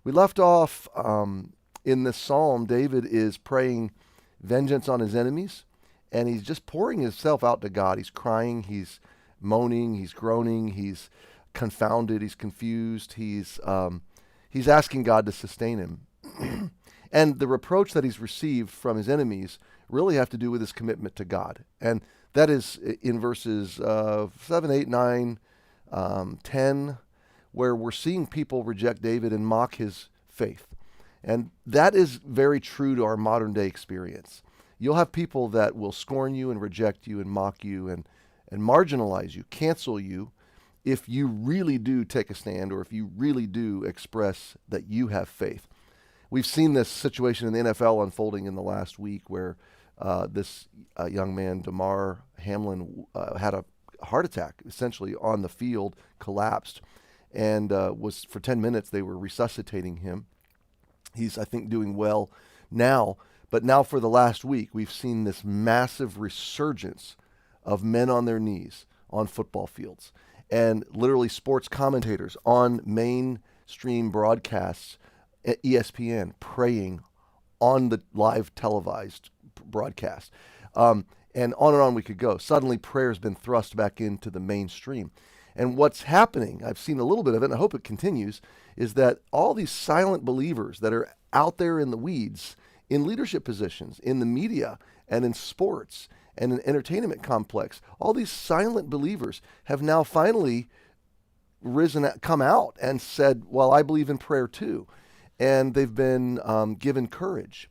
We left off in this psalm. David is praying vengeance on his enemies, and he's just pouring himself out to God. He's crying, he's moaning, he's groaning, he's confounded, he's confused, he's asking God to sustain him. And the reproach that he's received from his enemies really have to do with his commitment to God. And that is in verses 7, 8, 9, 10, where we're seeing people reject David and mock his faith. And that is very true to our modern day experience. You'll have people that will scorn you and reject you and mock you and marginalize you, cancel you, if you really do take a stand or if you really do express that you have faith. We've seen this situation in the NFL unfolding in the last week where this young man, Damar Hamlin, had a heart attack essentially on the field, collapsed, and was for 10 minutes they were resuscitating him. He's, I think, doing well now, but now for the last week we've seen this massive resurgence of men on their knees on football fields, and literally sports commentators on mainstream broadcasts at ESPN praying on the live televised broadcast. And on we could go. Suddenly prayer's been thrust back into the mainstream. And what's happening, I've seen a little bit of it, and I hope it continues, is that all these silent believers that are out there in the weeds, in leadership positions, in the media, and in sports, and in entertainment complex, all these silent believers have now finally come out and said, well, I believe in prayer too. And they've been given courage.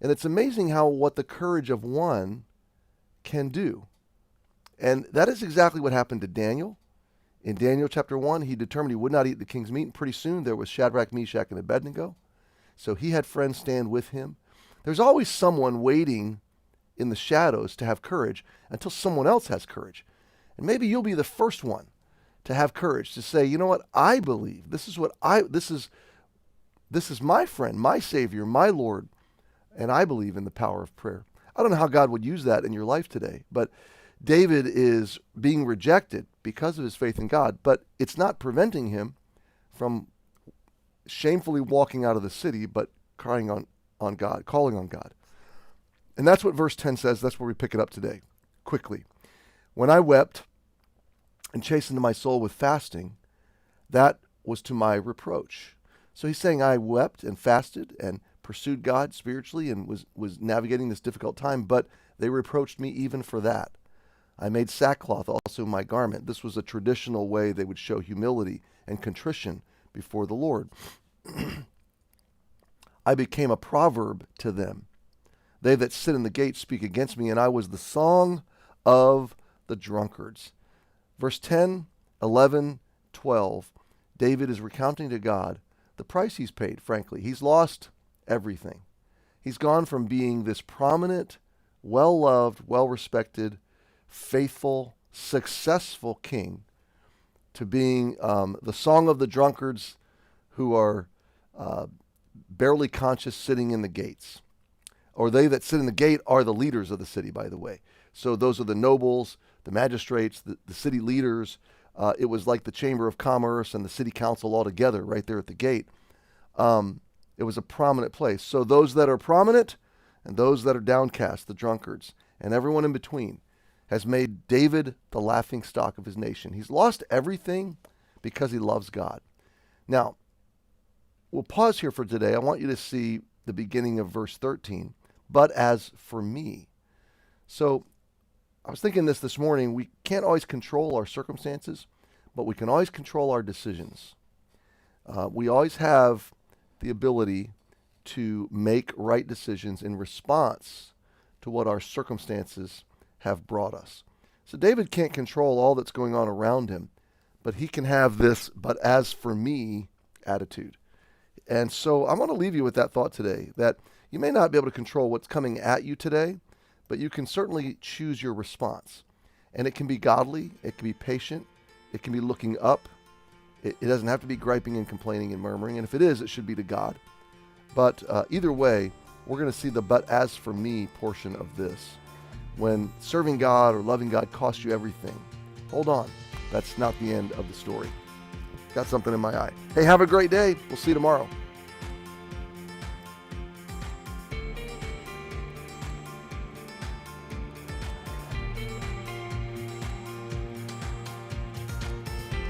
And it's amazing how what the courage of one can do. And that is exactly what happened to Daniel. In Daniel chapter 1, he determined he would not eat the king's meat. And pretty soon there was Shadrach, Meshach, and Abednego. So he had friends stand with him. There's always someone waiting in the shadows to have courage until someone else has courage. And maybe you'll be the first one to have courage to say, you know what, I believe. This is my friend, my Savior, my Lord, and I believe in the power of prayer. I don't know how God would use that in your life today, but David is being rejected because of his faith in God, but it's not preventing him from shamefully walking out of the city, but crying on God, calling on God. And that's what verse 10 says. That's where we pick it up today, quickly. When I wept and chastened my soul with fasting, that was to my reproach. So he's saying I wept and fasted and pursued God spiritually and was navigating this difficult time, but they reproached me even for that. I made sackcloth also my garment. This was a traditional way they would show humility and contrition before the Lord. I became a proverb to them. They that sit in the gate speak against me, and I was the song of the drunkards. Verse 10, 11, 12, David is recounting to God the price he's paid, frankly. He's lost everything. He's gone from being this prominent, well-loved, well-respected, faithful, successful king to being the song of the drunkards who are barely conscious sitting in the gates. Or they that sit in the gate are the leaders of the city, by the way. So those are the nobles, the magistrates, the city leaders. It was like the Chamber of Commerce and the city council all together right there at the gate. It was a prominent place. So those that are prominent and those that are downcast, the drunkards, and everyone in between, has made David the laughing stock of his nation. He's lost everything because he loves God. Now, we'll pause here for today. I want you to see the beginning of verse 13. But as for me. So I was thinking this morning. We can't always control our circumstances, but we can always control our decisions. We always have the ability to make right decisions in response to what our circumstances have brought us. So David can't control all that's going on around him, but he can have this "but as for me" attitude. And so I want to leave you with that thought today, that you may not be able to control what's coming at you today, but you can certainly choose your response. And it can be godly, it can be patient, it can be looking up. It doesn't have to be griping and complaining and murmuring, and if it is, it should be to God. But either way, we're going to see the "but as for me" portion of this. When serving God or loving God costs you everything, hold on. That's not the end of the story. Got something in my eye. Hey, have a great day. We'll see you tomorrow.